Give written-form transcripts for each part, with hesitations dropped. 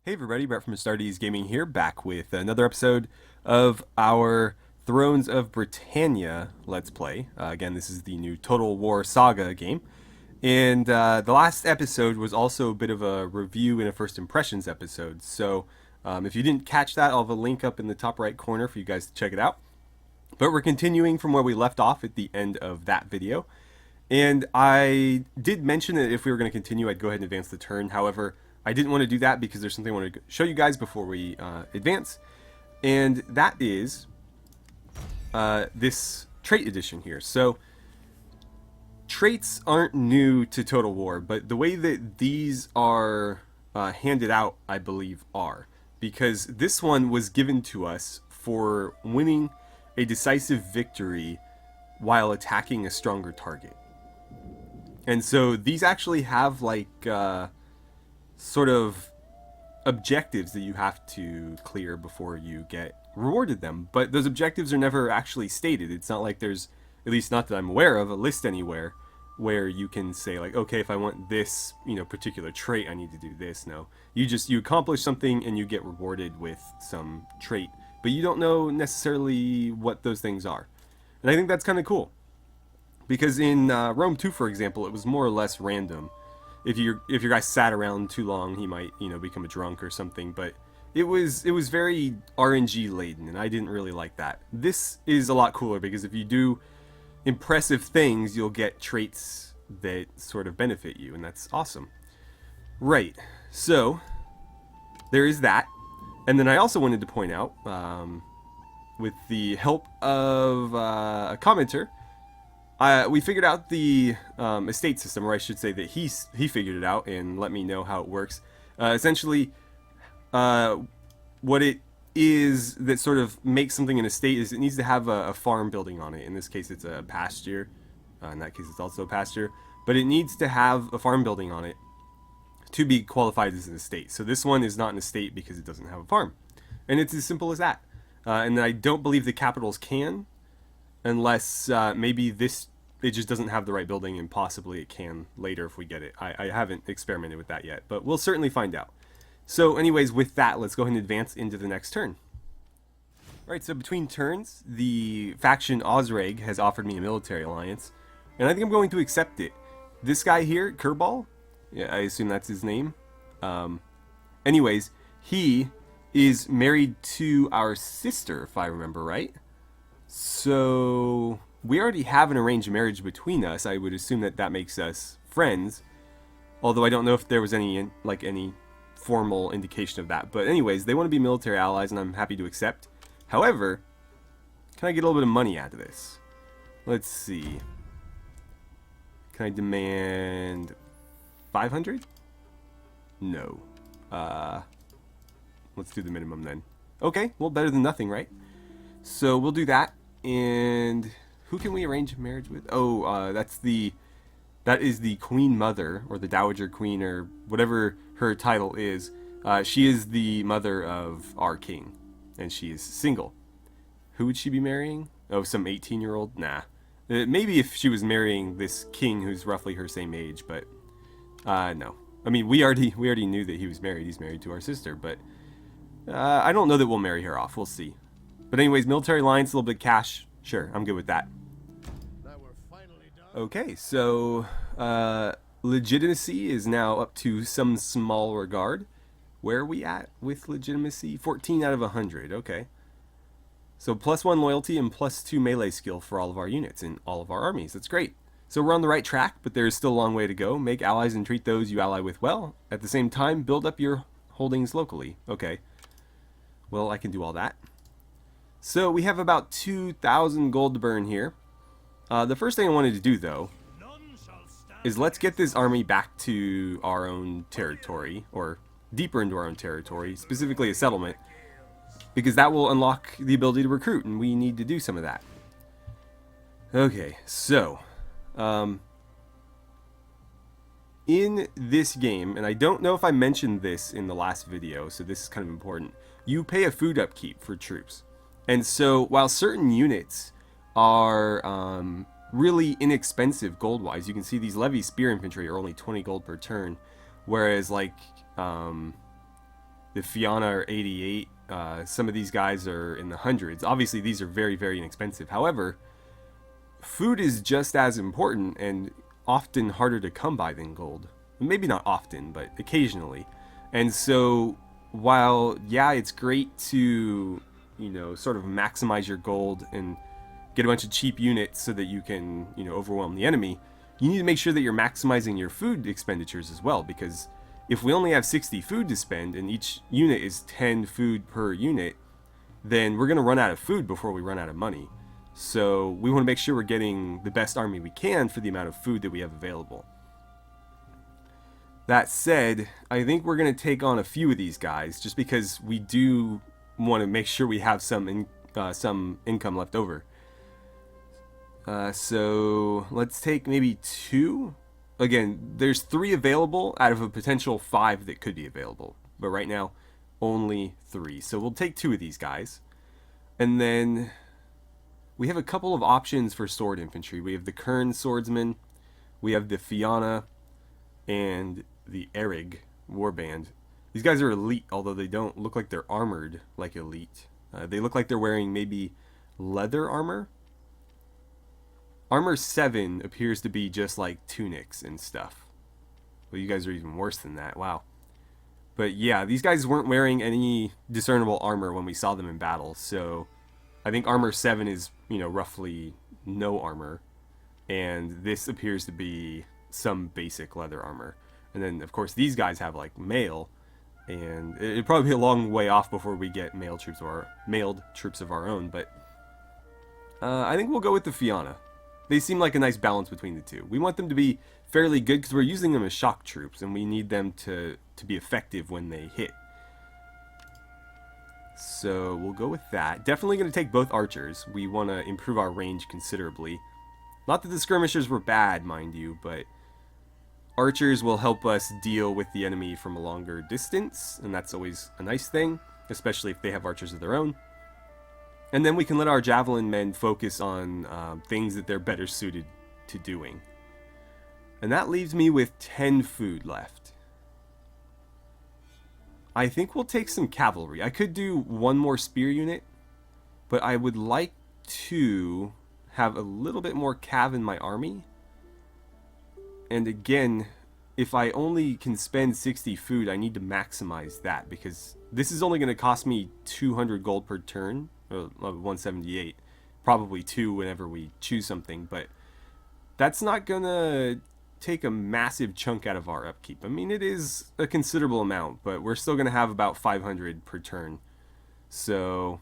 Hey everybody, Brett from AstartesGaming here, back with another episode of our Thrones of Britannia Let's Play. Again, this is the new Total War Saga game. And the last episode was also a bit of a review and a first impressions episode. So if you didn't catch that, I'll have a link up in the top right corner for you guys to check it out. But we're continuing from where we left off at the end of that video. And I did mention that if we were going to continue, I'd go ahead and advance the turn. However, I didn't want to do that because there's something I want to show you guys before we advance. And that is this trait edition here. So traits aren't new to Total War, but the way that these are handed out, I believe, are. Because this one was given to us for winning a decisive victory while attacking a stronger target. And so these actually have like sort of objectives that you have to clear before you get rewarded them. But those objectives are never actually stated. It's not like there's, at least not that I'm aware of, a list anywhere where you can say like, okay, if I want this, particular trait, I need to do this. No, you accomplish something and you get rewarded with some trait, but you don't know necessarily what those things are. And I think that's kind of cool. Because in Rome 2, for example, it was more or less random. If your guy sat around too long, he might become a drunk or something. But it was very RNG laden, and I didn't really like that. This is a lot cooler because if you do impressive things, you'll get traits that sort of benefit you, and that's awesome. Right. So there is that, and then I also wanted to point out, with the help of a commenter. We figured out the estate system, or I should say that he figured it out and let me know how it works. Essentially, what it is that sort of makes something an estate is it needs to have a farm building on it. In this case, it's a pasture. In that case, it's also a pasture. But it needs to have a farm building on it to be qualified as an estate. So this one is not an estate because it doesn't have a farm. And it's as simple as that. And I don't believe the capitals can, unless maybe it just doesn't have the right building, and possibly it can later if we get it. I haven't experimented with that yet, but we'll certainly find out. So anyways, with that, let's go ahead and advance into the next turn. Alright, so between turns, the faction Osreg has offered me a military alliance, and I think I'm going to accept it. This guy here, Kerbal, yeah, I assume that's his name. Anyways, he is married to our sister, if I remember right. So we already have an arranged marriage between us. I would assume that makes us friends. Although I don't know if there was any formal indication of that. But anyways, they want to be military allies, and I'm happy to accept. However, can I get a little bit of money out of this? Let's see. Can I demand 500? No. Let's do the minimum then. Okay, well, better than nothing, right? So we'll do that. And who can we arrange a marriage with? Oh, that is the Queen Mother, or the Dowager Queen, or whatever her title is. She is the mother of our king, and she is single. Who would she be marrying? Oh, some 18-year-old? Nah. Maybe if she was marrying this king who's roughly her same age, but no. I mean, we already knew that he was married. He's married to our sister, but I don't know that we'll marry her off. We'll see. But anyways, military alliance, a little bit of cash. Sure, I'm good with that. Okay, so legitimacy is now up to some small regard. Where are we at with legitimacy? 14 out of 100. Okay. So +1 loyalty and +2 melee skill for all of our units in all of our armies. That's great. So we're on the right track, but there's still a long way to go. Make allies and treat those you ally with well. At the same time, build up your holdings locally. Okay. Well, I can do all that. So we have about 2,000 gold to burn here. The first thing I wanted to do, though, is let's get this army back to our own territory, or deeper into our own territory, specifically a settlement, because that will unlock the ability to recruit, and we need to do some of that. Okay, so in this game, and I don't know if I mentioned this in the last video, so this is kind of important, you pay a food upkeep for troops. And so while certain units are really inexpensive gold-wise, you can see these levy spear infantry are only 20 gold per turn, whereas like The Fianna are 88. Some of these guys are in the hundreds. Obviously, these are very, very inexpensive. However, food is just as important and often harder to come by than gold. Maybe not often, but occasionally. And so, while, yeah, it's great to, sort of maximize your gold and get a bunch of cheap units so that you can, overwhelm the enemy, you need to make sure that you're maximizing your food expenditures as well, because if we only have 60 food to spend and each unit is 10 food per unit, then we're going to run out of food before we run out of money. So we want to make sure we're getting the best army we can for the amount of food that we have available. That said, I think we're going to take on a few of these guys just because we do want to make sure we have some income left over. So let's take maybe 2. Again, there's 3 available out of a potential 5 that could be available. But right now, only 3. So we'll take 2 of these guys. And then we have a couple of options for sword infantry. We have the Kern swordsman, we have the Fianna, and the Erig warband. These guys are elite, although they don't look like they're armored like elite. They look like they're wearing maybe leather armor. Armor 7 appears to be just like tunics and stuff. Well, you guys are even worse than that. Wow. But yeah, these guys weren't wearing any discernible armor when we saw them in battle. So I think armor 7 is, roughly no armor. And this appears to be some basic leather armor. And then, of course, these guys have like mail. And it'd probably be a long way off before we get mailed troops of our own. But I think we'll go with the Fianna. They seem like a nice balance between the two. We want them to be fairly good because we're using them as shock troops, and we need them to be effective when they hit. So we'll go with that. Definitely going to take both archers. We want to improve our range considerably. Not that the skirmishers were bad, mind you, but archers will help us deal with the enemy from a longer distance, and that's always a nice thing, especially if they have archers of their own. And then we can let our javelin men focus on things that they're better suited to doing. And that leaves me with 10 food left. I think we'll take some cavalry. I could do 1 more spear unit, but I would like to have a little bit more cav in my army. And again, if I only can spend 60 food, I need to maximize that, because this is only going to cost me 200 gold per turn. 178, probably 2 whenever we choose something, but that's not gonna take a massive chunk out of our upkeep. I mean, it is a considerable amount, but we're still gonna have about 500 per turn. So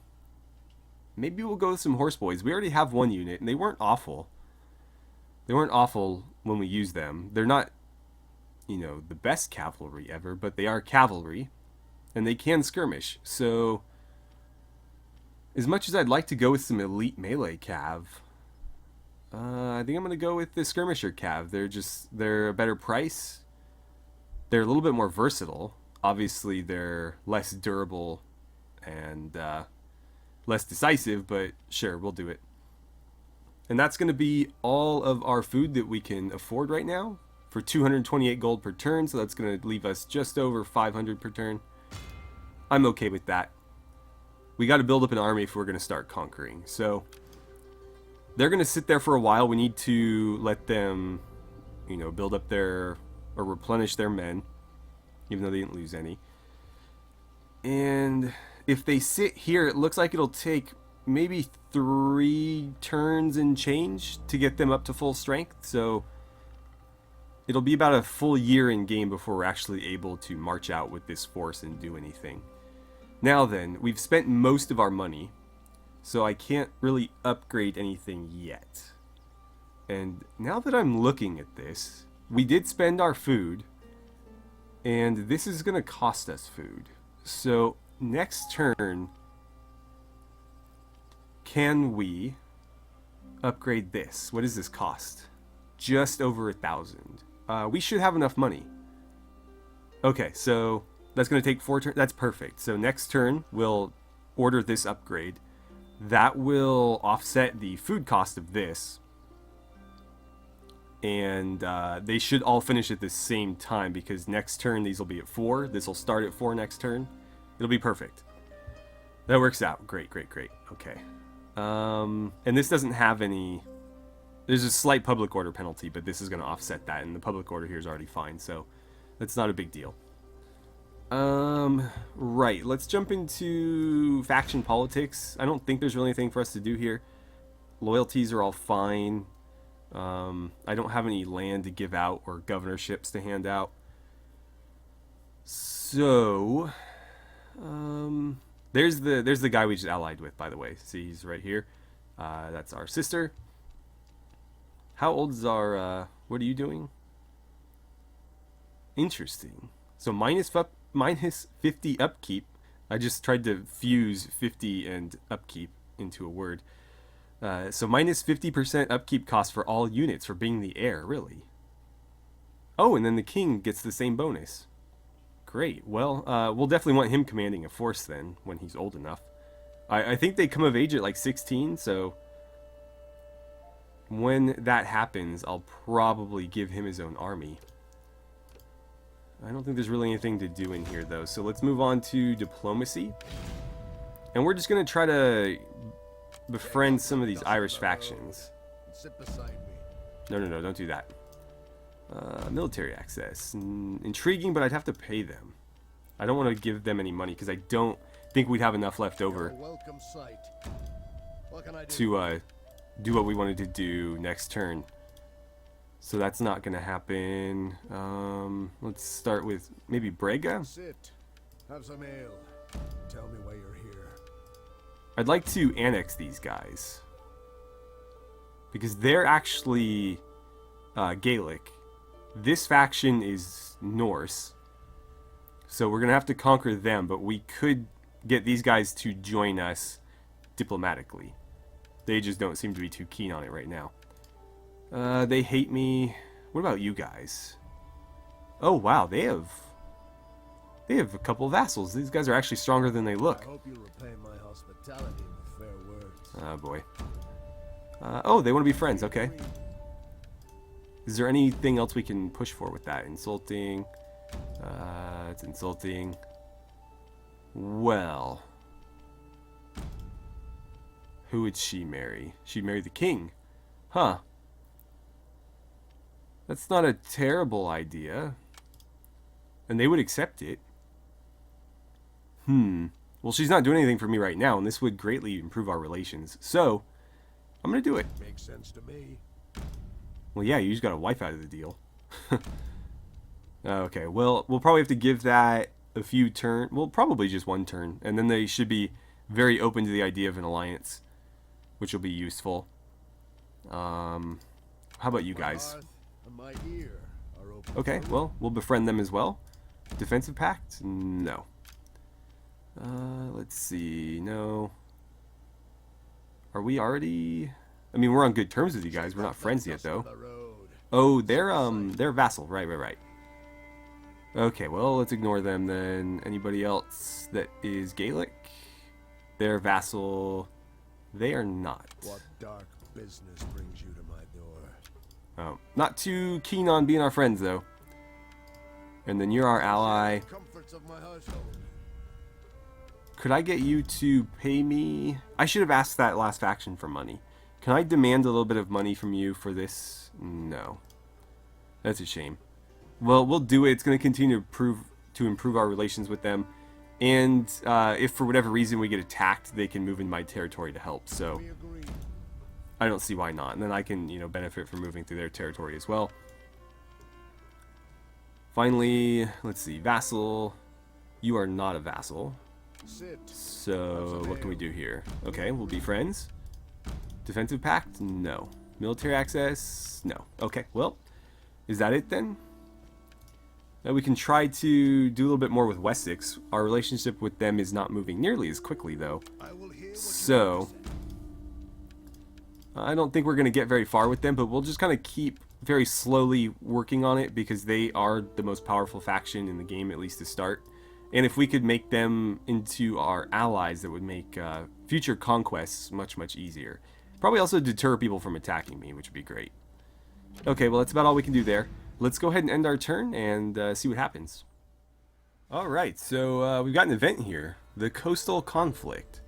maybe we'll go with some horseboys. We already have 1 unit, and they weren't awful. They weren't awful when we used them. They're not, the best cavalry ever, but they are cavalry, and they can skirmish. So as much as I'd like to go with some elite melee cav, I think I'm going to go with the skirmisher cav. They're a better price. They're a little bit more versatile. Obviously, they're less durable and less decisive, but sure, we'll do it. And that's going to be all of our food that we can afford right now for 228 gold per turn, so that's going to leave us just over 500 per turn. I'm okay with that. We got to build up an army if we're going to start conquering. So they're going to sit there for a while. We need to let them, build up or replenish their men, even though they didn't lose any. And if they sit here, it looks like it'll take maybe 3 turns and change to get them up to full strength. So it'll be about a full year in game before we're actually able to march out with this force and do anything. Now then, we've spent most of our money, so I can't really upgrade anything yet. And now that I'm looking at this, we did spend our food, and this is going to cost us food. So next turn, can we upgrade this? What does this cost? Just over 1,000. We should have enough money. Okay, so that's going to take 4 turns. That's perfect. So next turn, we'll order this upgrade. That will offset the food cost of this. And they should all finish at the same time, because next turn these will be at 4. This will start at 4 next turn. It'll be perfect. That works out. Great, great, great. Okay. And this doesn't have any... There's a slight public order penalty, but this is going to offset that, and the public order here is already fine, so that's not a big deal. Right. Let's jump into faction politics. I don't think there's really anything for us to do here. Loyalties are all fine. I don't have any land to give out or governorships to hand out. So, there's the guy we just allied with, by the way. See, he's right here. That's our sister. How old is our, what are you doing? Interesting. So minus 50 upkeep. I just tried to fuse 50 and upkeep into a word. So minus 50% upkeep cost for all units for being the heir, really. Oh, and then the king gets the same bonus. Great. Well, we'll definitely want him commanding a force then, when he's old enough. I think they come of age at like 16, so... When that happens, I'll probably give him his own army. I don't think there's really anything to do in here, though. So let's move on to diplomacy. And we're just going to try to befriend some of these Irish factions. No, don't do that. Military access. Intriguing, but I'd have to pay them. I don't want to give them any money because I don't think we'd have enough left over to do what we wanted to do next turn. So that's not going to happen. Let's start with maybe Brega. Sit. Have some ale. Tell me why you're here. I'd like to annex these guys because they're actually Gaelic. This faction is Norse, so we're gonna have to conquer them. But we could get these guys to join us diplomatically. They just don't seem to be too keen on it right now. They hate me. What about you guys? Oh wow, they have a couple of vassals. These guys are actually stronger than they look. I hope you repay my hospitality with fair words. Oh boy. Oh, they want to be friends. Okay. Is there anything else we can push for with that? Insulting. It's insulting. Well, who would she marry? She'd marry the king. Huh. That's not a terrible idea. And they would accept it. Well, she's not doing anything for me right now, and this would greatly improve our relations. So, I'm going to do it. Makes sense to me. Well, yeah, you just got a wife out of the deal. Okay, well, we'll probably have to give that a few turns. Well, probably just one turn. And then they should be very open to the idea of an alliance, which will be useful. How about you guys? Okay, well, we'll befriend them as well. Defensive pact? No. Let's see. No. Are we already... I mean, we're on good terms with you guys. We're not friends yet, though. Oh, they're vassal. Right. Okay, well, let's ignore them then. Anybody else that is Gaelic? They're vassal. They are not. What dark business brings you to my door? Oh, not too keen on being our friends, though. And then you're our ally. Comforts of my household. Could I get you to pay me? I should have asked that last faction for money. Can I demand a little bit of money from you for this? No. That's a shame. Well, we'll do it. It's going to continue to improve our relations with them. And if for whatever reason we get attacked, they can move in my territory to help. So I don't see why not. And then I can, benefit from moving through their territory as well. Finally, let's see. Vassal. You are not a vassal. So what can we do here? Okay, we'll be friends. Defensive pact? No. Military access? No. Okay, well, is that it then? Now we can try to do a little bit more with Wessex. Our relationship with them is not moving nearly as quickly, though. So, I don't think we're going to get very far with them, but we'll just kind of keep very slowly working on it because they are the most powerful faction in the game, at least to start. And if we could make them into our allies, that would make future conquests much, much easier. Probably also deter people from attacking me, which would be great. Okay, well, that's about all we can do there. Let's go ahead and end our turn and see what happens. Alright, so we've got an event here. The Coastal Conflict.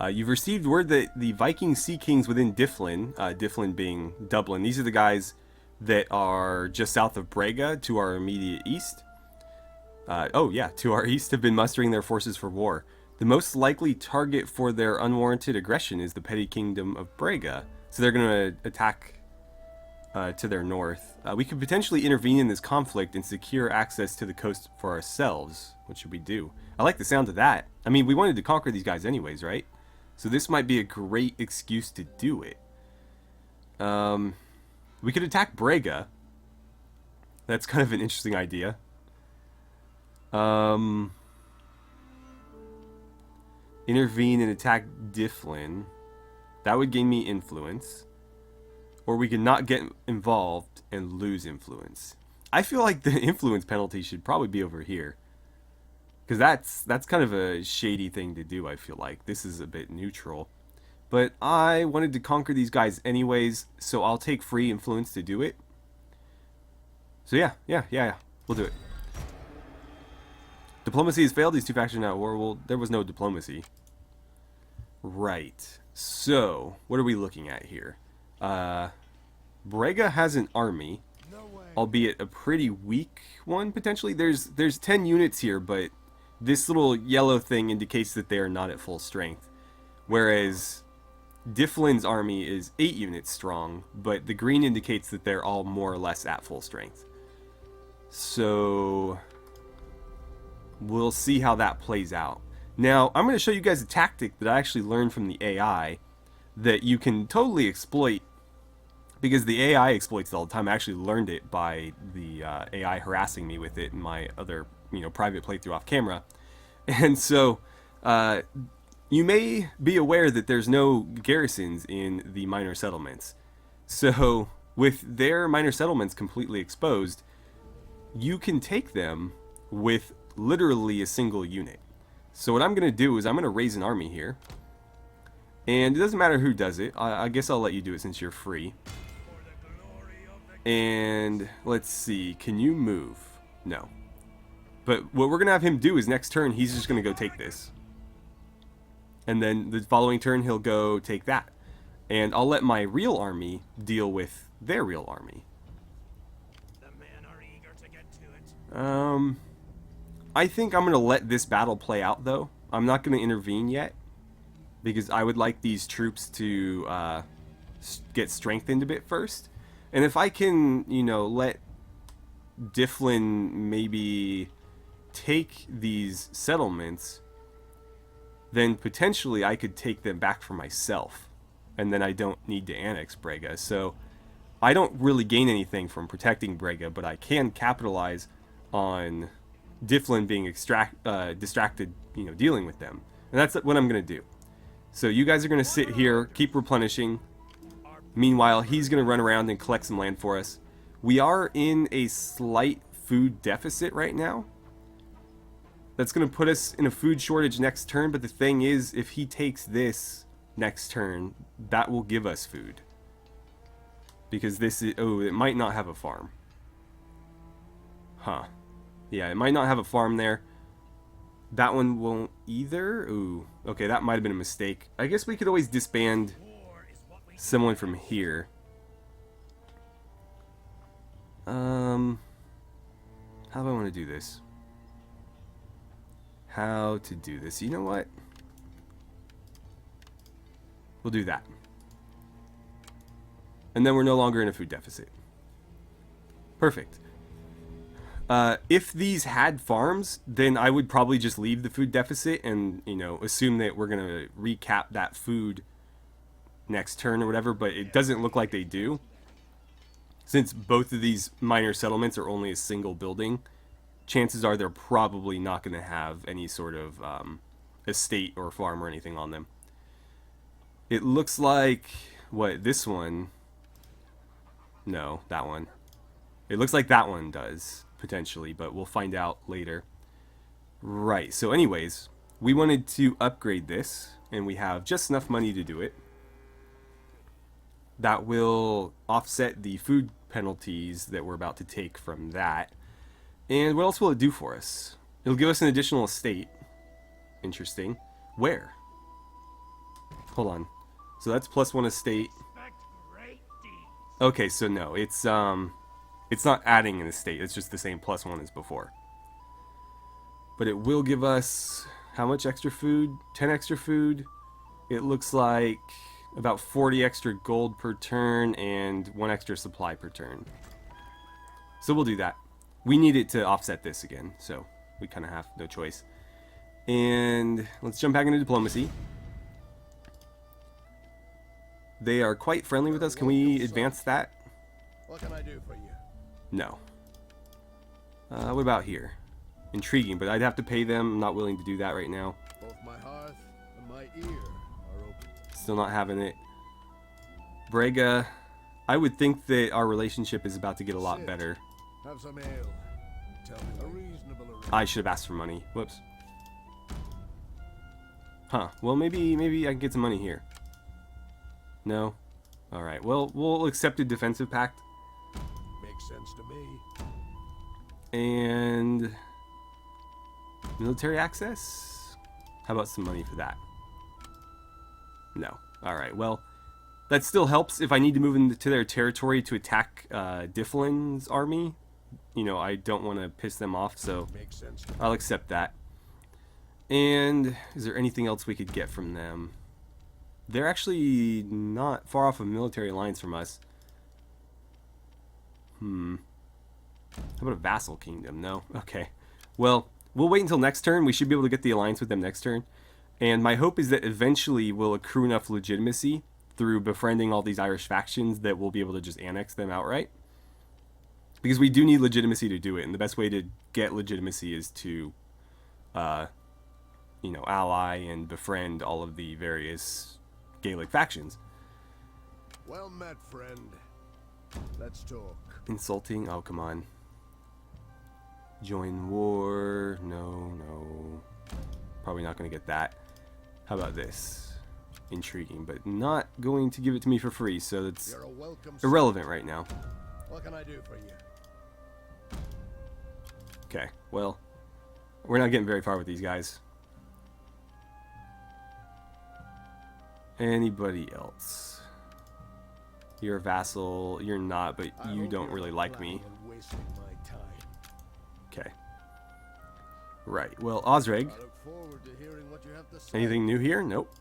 You've received word that the Viking Sea Kings within Dyflin, Dyflin being Dublin, these are the guys that are just south of Brega to our immediate east. To our east, have been mustering their forces for war. The most likely target for their unwarranted aggression is the petty kingdom of Brega. So they're going to attack to their north. We could potentially intervene in this conflict and secure access to the coast for ourselves. What should we do? I like the sound of that. I mean, we wanted to conquer these guys anyways, right? So this might be a great excuse to do it. We could attack Brega. That's kind of an interesting idea. Intervene and attack Dyflin. That would gain me influence. Or we could not get involved and lose influence. I feel like the influence penalty should probably be over here. Because that's kind of a shady thing to do, I feel like. This is a bit neutral. But I wanted to conquer these guys anyways, so I'll take free influence to do it. So yeah. We'll do it. Diplomacy has failed. These two factions are now at war. Well, there was no diplomacy. Right. So, what are we looking at here? Brega has an army, albeit a pretty weak one, potentially. There's 10 units here, but this little yellow thing indicates that they are not at full strength. Whereas Dyflin's army is 8 units strong, but the green indicates that they're all more or less at full strength. So we'll see how that plays out. Now, I'm going to show you guys a tactic that I actually learned from the AI that you can totally exploit, because the AI exploits it all the time. I actually learned it by the AI harassing me with it in my other, private playthrough off camera. And so, you may be aware that there's no garrisons in the minor settlements. So, with their minor settlements completely exposed, you can take them with literally a single unit. So what I'm going to do is I'm going to raise an army here. And it doesn't matter who does it. I guess I'll let you do it since you're free. And let's see. Can you move? No. But what we're going to have him do is next turn, he's just going to go take this. And then the following turn, he'll go take that. And I'll let my real army deal with their real army. The men are eager to get to it. I think I'm going to let this battle play out, though. I'm not going to intervene yet, because I would like these troops to get strengthened a bit first. And if I can, let Dyflin maybe take these settlements, then potentially I could take them back for myself. And then I don't need to annex Brega. So I don't really gain anything from protecting Brega, but I can capitalize on Dyflin being distracted, dealing with them. And that's what I'm going to do. So you guys are going to sit here, keep replenishing. Meanwhile, he's going to run around and collect some land for us. We are in a slight food deficit right now. That's going to put us in a food shortage next turn. But the thing is, if he takes this next turn, that will give us food. Because this is... Oh, it might not have a farm. Huh. Yeah, it might not have a farm there. That one won't either. Ooh, okay, that might have been a mistake. I guess we could always disband someone from here. How do I want to do this? How to do this? You know what? We'll do that. And then we're no longer in a food deficit. Perfect. If these had farms, then I would probably just leave the food deficit and, assume that we're going to recap that food next turn or whatever, but it doesn't look like they do. Since both of these minor settlements are only a single building, chances are they're probably not going to have any sort of estate or farm or anything on them. It looks like, this one? No, that one. It looks like that one does, potentially, but we'll find out later. Right, so anyways, we wanted to upgrade this, and we have just enough money to do it. That will offset the food penalties that we're about to take from that. And what else will it do for us? It'll give us an additional estate. Interesting. Where? Hold on. So that's +1 estate. Expect great deeds. Okay, so no, it's not adding an estate. It's just the same +1 as before. But it will give us how much extra food? 10 extra food. It looks like about 40 extra gold per turn and 1 extra supply per turn. So we'll do that. We need it to offset this again, so we kind of have no choice. And let's jump back into diplomacy. They are quite friendly with us. Can we advance that? What can I do for you? No. What about here? Intriguing, but I'd have to pay them. I'm not willing to do that right now. Both my hearth and my ear are open. Still not having it. Brega, I would think that our relationship is about to get a lot better. Have some ale. Tell me a reasonable arrangement. I should have asked for money. Whoops. Huh. Well, maybe I can get some money here. No? Alright. Well, we'll accept a defensive pact. Makes sense to me. And military access? How about some money for that? No. Alright, well, that still helps if I need to move into their territory to attack Difflin's army. You know, I don't want to piss them off, so Makes sense. I'll accept that. And is there anything else we could get from them? They're actually not far off a military alliance from us. How about a vassal kingdom? No? Okay. Well, we'll wait until next turn. We should be able to get the alliance with them next turn. And my hope is that eventually we'll accrue enough legitimacy through befriending all these Irish factions that we'll be able to just annex them outright. Because we do need legitimacy to do it, and the best way to get legitimacy is to, you know, ally and befriend all of the various Gaelic factions. Well met, friend. Let's talk. Insulting? Oh, come on. Join war? No. Probably not going to get that. How about this? Intriguing, but not going to give it to me for free, so it's You're a welcome irrelevant right now. What can I do for you? Okay, well, we're not getting very far with these guys. Anybody else? You're a vassal. You're not, but you don't really like me. Wasting my time. Okay. Right. Well, Osreg. I look forward to hearing what you have to say. Anything new here? Nope.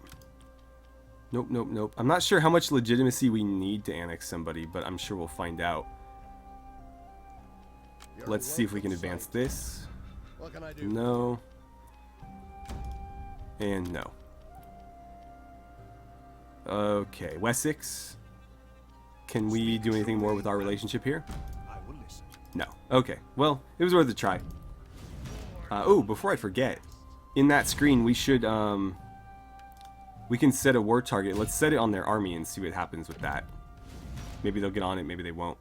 Nope. I'm not sure how much legitimacy we need to annex somebody, but I'm sure we'll find out. You're Let's a see if we can welcome advance sight. this. What can I do? No. And no. Okay, Wessex. Can we do anything more with our relationship here? I will listen. No. Okay, well, it was worth a try. Oh, before I forget, in that screen we should, we can set a war target. Let's set it on their army and see what happens with that. Maybe they'll get on it, maybe they won't.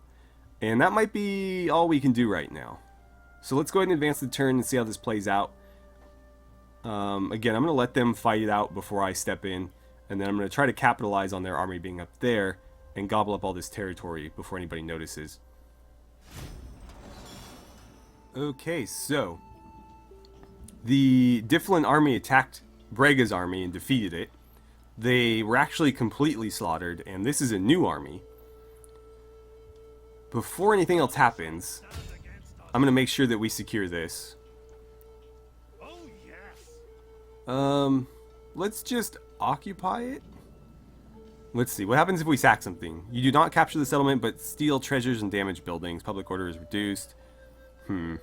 And that might be all we can do right now. So let's go ahead and advance the turn and see how this plays out. Again, I'm going to let them fight it out before I step in. And then I'm going to try to capitalize on their army being up there and gobble up all this territory before anybody notices. Okay, so the Difflin army attacked Brega's army and defeated it. They were actually completely slaughtered, and this is a new army. Before anything else happens, I'm going to make sure that we secure this. Oh yes. Let's just occupy it. Let's see. What happens if we sack something? You do not capture the settlement, but steal treasures and damage buildings. Public order is reduced. I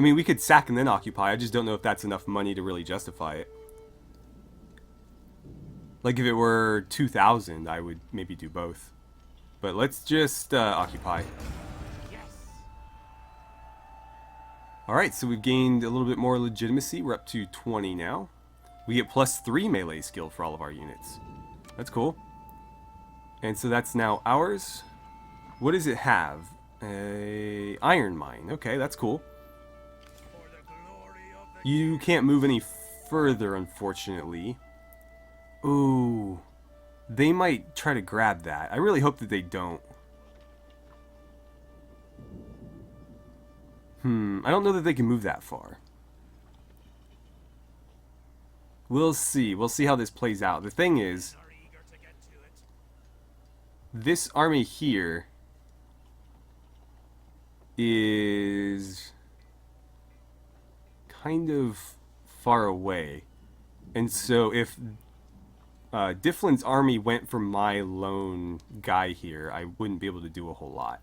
mean, we could sack and then occupy. I just don't know if that's enough money to really justify it. Like, if it were 2,000, I would maybe do both. But let's just occupy. Yes. Alright, so we've gained a little bit more legitimacy. We're up to 20 now. We get +3 melee skill for all of our units. That's cool. And so that's now ours. What does it have? A iron mine. Okay, that's cool. For the glory of the You can't move any further, unfortunately. Ooh. They might try to grab that. I really hope that they don't. I don't know that they can move that far. We'll see. We'll see how this plays out. The thing is, Are eager to get to it. this army here is kind of far away. And so if Difflin's army went for my lone guy here, I wouldn't be able to do a whole lot.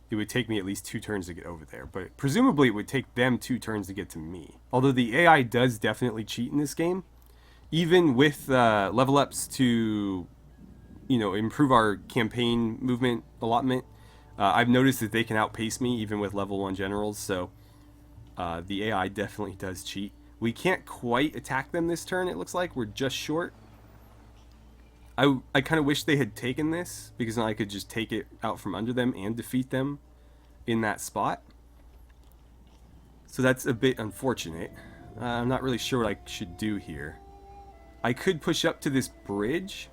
It would take me at least 2 turns to get over there, but presumably it would take them 2 turns to get to me. Although the AI does definitely cheat in this game, even with level ups to, you know, improve our campaign movement allotment. I've noticed that they can outpace me even with level 1 generals, so the AI definitely does cheat. We can't quite attack them this turn, it looks like. We're just short. I kind of wish they had taken this, because then I could just take it out from under them and defeat them in that spot. So that's a bit unfortunate. I'm not really sure what I should do here. I could push up to this bridge.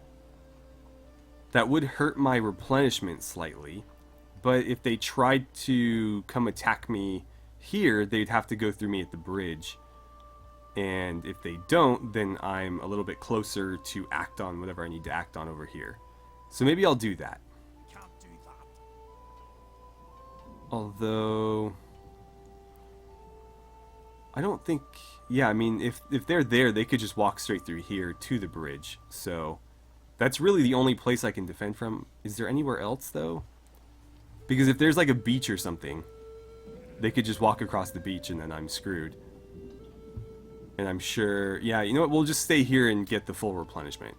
That would hurt my replenishment slightly. But if they tried to come attack me here, they'd have to go through me at the bridge. And if they don't, then I'm a little bit closer to act on whatever I need to act on over here. So maybe I'll do that. Can't do that. Although I don't think, yeah, I mean, if they're there, they could just walk straight through here to the bridge. So that's really the only place I can defend from. Is there anywhere else, though? Because if there's like a beach or something, they could just walk across the beach and then I'm screwed. And I'm sure, yeah, you know what, we'll just stay here and get the full replenishment.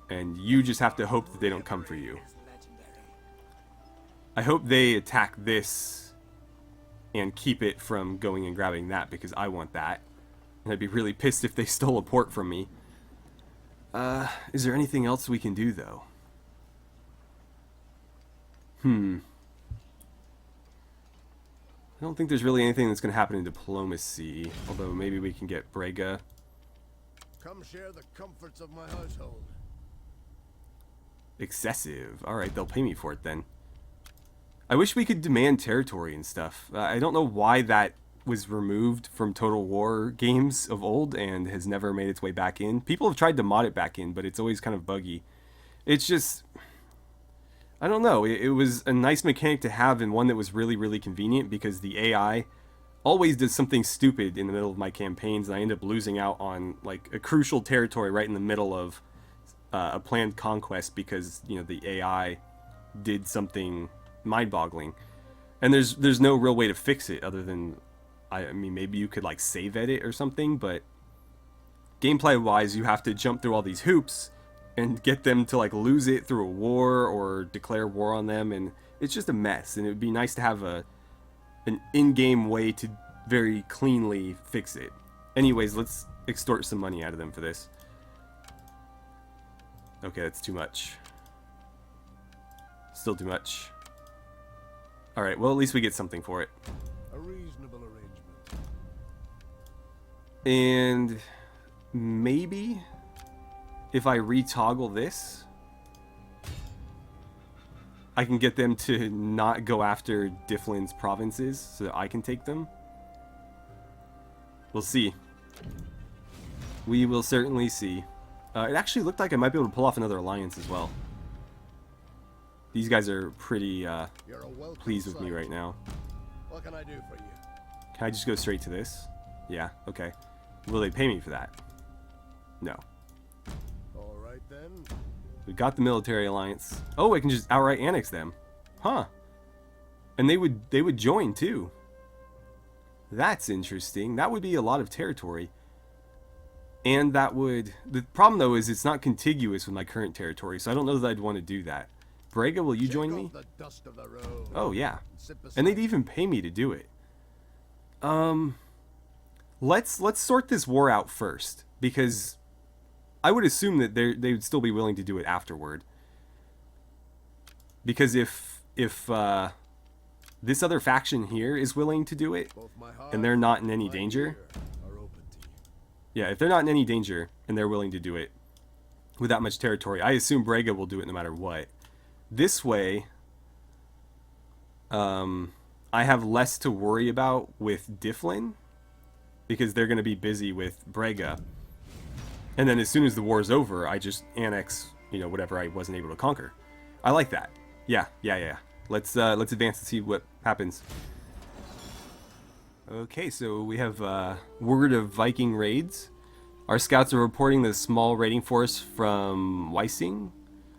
And you just have to hope that they don't come for you. I hope they attack this and keep it from going and grabbing that, because I want that. And I'd be really pissed if they stole a port from me. Is there anything else we can do, though? I don't think there's really anything that's going to happen in diplomacy, although maybe we can get Brega. Come share the comforts of my household. Excessive. Alright, they'll pay me for it then. I wish we could demand territory and stuff. I don't know why that was removed from Total War games of old and has never made its way back in. People have tried to mod it back in, but it's always kind of buggy. It's just, I don't know, it was a nice mechanic to have, and one that was really, really convenient, because the AI always does something stupid in the middle of my campaigns, and I end up losing out on like a crucial territory right in the middle of a planned conquest, because, you know, the AI did something mind-boggling. And there's no real way to fix it other than, I mean, maybe you could like save edit or something, but gameplay-wise, you have to jump through all these hoops and get them to like lose it through a war or declare war on them, and it's just a mess. And it would be nice to have an in-game way to very cleanly fix it. Anyways, let's extort some money out of them for this. Okay, that's too much. Still too much. Alright, well, at least we get something for it. A reasonable arrangement. And maybe if I retoggle this, I can get them to not go after Difflin's provinces so that I can take them. We'll see. We will certainly see. It actually looked like I might be able to pull off another alliance as well. These guys are pretty pleased with me right now. What can I do for you? Can I just go straight to this? Yeah, okay. Will they pay me for that? No. All right then. We got the military alliance. Oh, I can just outright annex them. Huh. And they would join too. That's interesting. That would be a lot of territory. And that would... The problem though is it's not contiguous with my current territory, so I don't know that I'd want to do that. Brega, will you join me? Oh yeah. And they'd even pay me to do it. Let's sort this war out first, because I would assume that they would still be willing to do it afterward. Because if this other faction here is willing to do it, and they're not in any danger, yeah, if they're not in any danger and they're willing to do it with that much territory, I assume Brega will do it no matter what. This way, I have less to worry about with Difflin, because they're going to be busy with Brega. And then as soon as the war's over, I just annex, you know, whatever I wasn't able to conquer. I like that. Yeah. Let's advance and see what happens. Okay, so we have word of Viking raids. Our scouts are reporting that a small raiding force from Weissing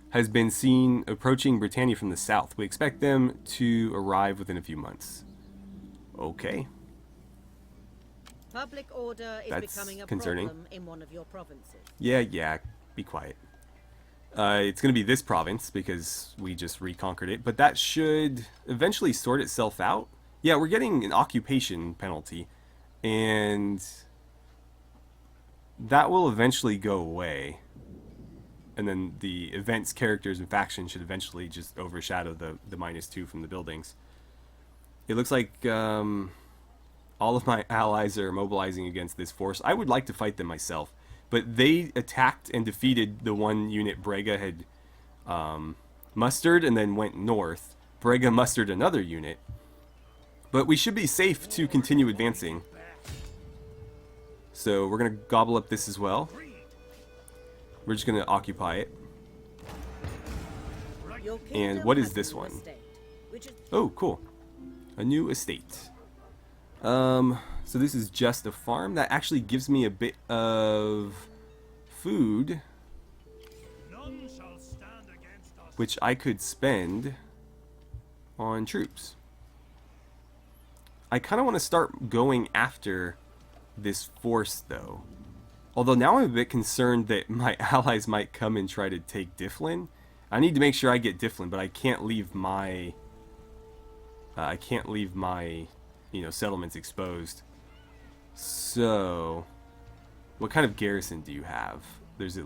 has been seen approaching Britannia from the south. We expect them to arrive within a few months. Okay. Public order is That's becoming a concerning. problem in one of your provinces. Yeah, be quiet. It's going to be this province because we just reconquered it, but that should eventually sort itself out. Yeah, we're getting an occupation penalty, and that will eventually go away. And then the events, characters, and factions should eventually just overshadow the -2 from the buildings. It looks like all of my allies are mobilizing against this force. I would like to fight them myself, but they attacked and defeated the one unit Brega had mustered and then went north. Brega mustered another unit, but we should be safe to continue advancing. So we're going to gobble up this as well. We're just going to occupy it. Your And kingdom what is has a this new one? estate, which is Oh, cool. A new estate. So this is just a farm. That actually gives me a bit of food, None shall stand against us. which I could spend on troops. I kind of want to start going after this force, though. Although now I'm a bit concerned that my allies might come and try to take Difflin. I need to make sure I get Difflin, but I can't leave my... you know, settlements exposed. So, what kind of garrison do you have? There's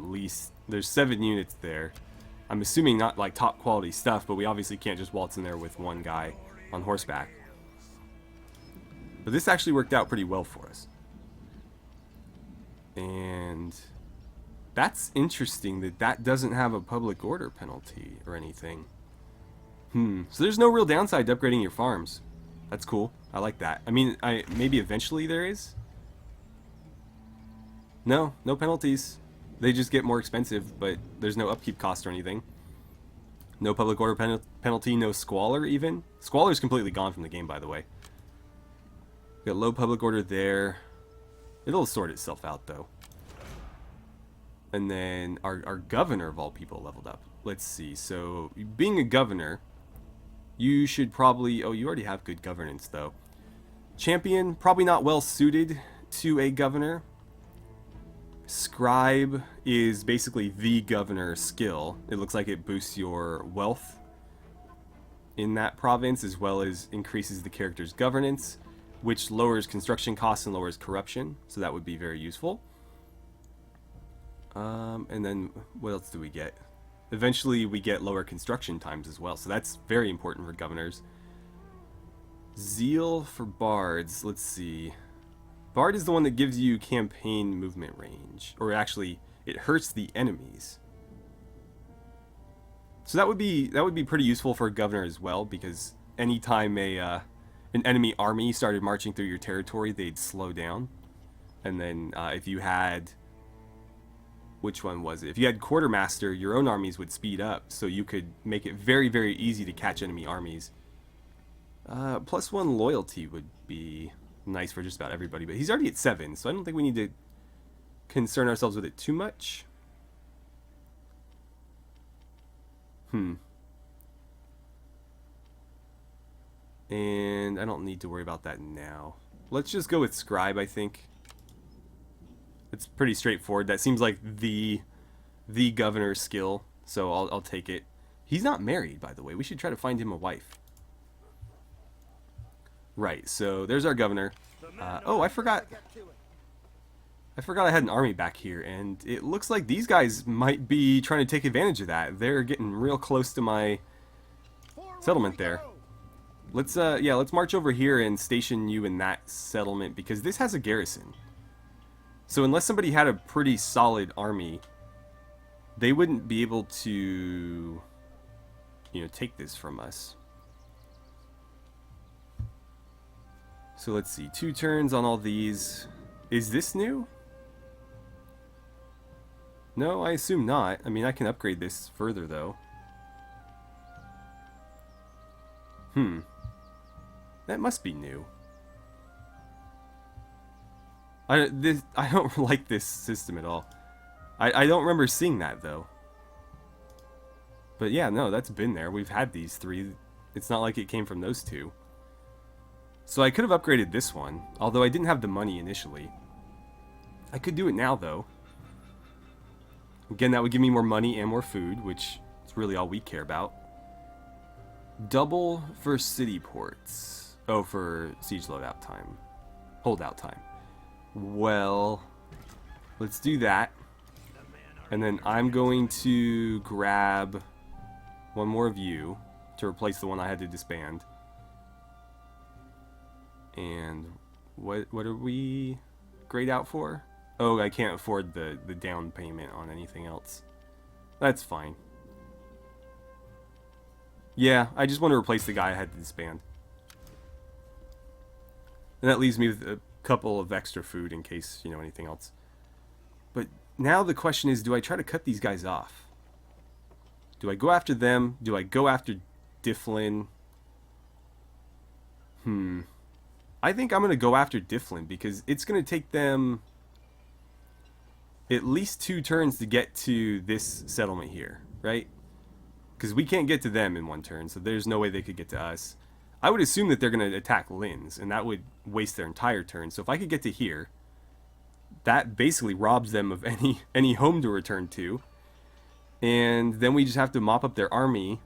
7 units there. I'm assuming not like top quality stuff, but we obviously can't just waltz in there with one guy on horseback. But this actually worked out pretty well for us. And that's interesting that that doesn't have a public order penalty or anything. So there's no real downside to upgrading your farms. That's cool. I like that. I mean, maybe eventually there is. No penalties. They just get more expensive, but there's no upkeep cost or anything. No public order penalty, no squalor even. Squalor is completely gone from the game, by the way. Got low public order there. It'll sort itself out, though. And then our governor, of all people, leveled up. Let's see. So, being a governor, you should probably... Oh, you already have good governance, though. Champion, probably not well suited to a governor. Scribe is basically the governor skill. It looks like it boosts your wealth in that province, as well as increases the character's governance, which lowers construction costs and lowers corruption. So that would be very useful. And then what else do we get? Eventually we get lower construction times as well. So that's very important for governors. Zeal for bards. Let's see. Bard is the one that gives you campaign movement range. Or actually, it hurts the enemies. So that would be pretty useful for a governor as well, because anytime an enemy army started marching through your territory, they'd slow down. And then if you had... Which one was it? If you had Quartermaster, your own armies would speed up, so you could make it very, very easy to catch enemy armies. +1 loyalty would be nice for just about everybody, but he's already at 7, so I don't think we need to concern ourselves with it too much. And I don't need to worry about that now. Let's just go with Scribe, I think. It's pretty straightforward. That seems like the governor skill, so I'll take it. He's not married, by the way. We should try to find him a wife. Right, so there's our governor. Oh, I forgot I had an army back here, and it looks like these guys might be trying to take advantage of that. They're getting real close to my settlement there. Let's march over here and station you in that settlement, because this has a garrison. So unless somebody had a pretty solid army, they wouldn't be able to, take this from us. So let's see, 2 turns on all these. Is this new? No, I assume not. I mean, I can upgrade this further, though. That must be new. I don't like this system at all. I don't remember seeing that, though. But yeah, no, that's been there. We've had these 3. It's not like it came from those 2. So I could have upgraded this one, although I didn't have the money initially. I could do it now, though. Again, that would give me more money and more food, which is really all we care about. Double for city ports. Oh, for siege loadout time. Holdout time. Well, let's do that. And then I'm going to grab one more of you to replace the one I had to disband. And what are we grayed out for? Oh, I can't afford the down payment on anything else. That's fine. Yeah, I just want to replace the guy I had to disband. And that leaves me with a couple of extra food in case, you know, anything else. But now the question is, do I try to cut these guys off? Do I go after them? Do I go after Difflin? I think I'm going to go after Difflin because it's going to take them at least 2 turns to get to this settlement here, right? Because we can't get to them in 1 turn, so there's no way they could get to us. I would assume that they're going to attack Linz, and that would waste their entire turn. So if I could get to here, that basically robs them of any home to return to. And then we just have to mop up their army,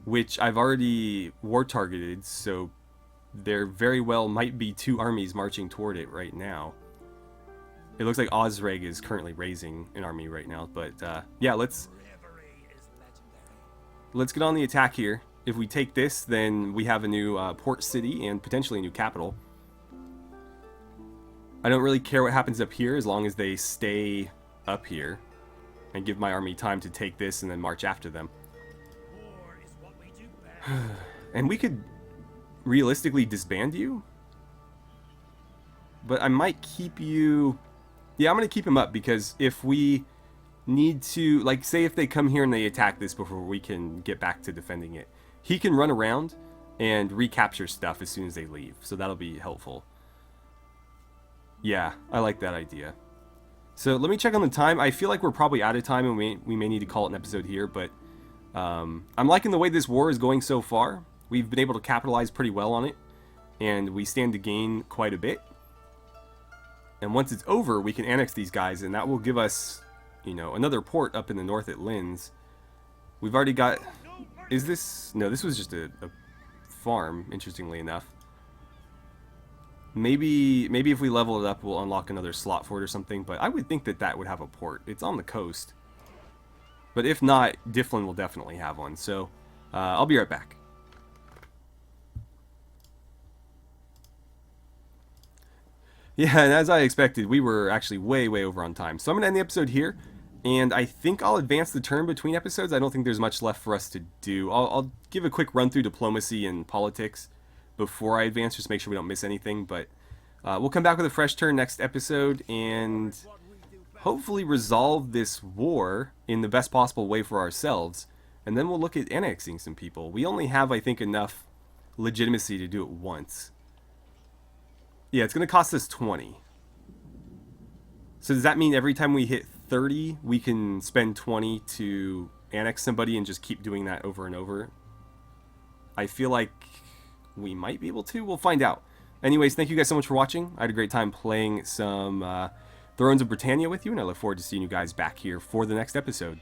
which I've already war targeted, so there very well might be 2 armies marching toward it right now. It looks like Osreg is currently raising an army right now, but yeah, let's get on the attack here. If we take this, then we have a new port city and potentially a new capital. I don't really care what happens up here as long as they stay up here and give my army time to take this and then march after them. War is what we do best. And we could realistically disband you, but I might keep you. Yeah, I'm gonna keep him up because if we need to, like, say if they come here and they attack this before we can get back to defending it, he can run around and recapture stuff as soon as they leave, so that'll be helpful. Yeah, I like that idea. So let me check on the time. I feel like we're probably out of time and we may need to call it an episode here, but I'm liking the way this war is going so far. We've been able to capitalize pretty well on it, and we stand to gain quite a bit. And once it's over, we can annex these guys, and that will give us, you know, another port up in the north at Linz. We've already got... Is this... No, this was just a farm, interestingly enough. Maybe if we level it up, we'll unlock another slot for it or something, but I would think that that would have a port. It's on the coast. But if not, Difflin will definitely have one, so I'll be right back. Yeah, and as I expected, we were actually way over on time. So I'm going to end the episode here, and I think I'll advance the turn between episodes. I don't think there's much left for us to do. I'll give a quick run through diplomacy and politics before I advance, just to make sure we don't miss anything. But we'll come back with a fresh turn next episode, and hopefully resolve this war in the best possible way for ourselves. And then we'll look at annexing some people. We only have, I think, enough legitimacy to do it once. Yeah, it's going to cost us 20. So does that mean every time we hit 30, we can spend 20 to annex somebody and just keep doing that over and over? I feel like we might be able to. We'll find out. Anyways, thank you guys so much for watching. I had a great time playing some Thrones of Britannia with you, and I look forward to seeing you guys back here for the next episode.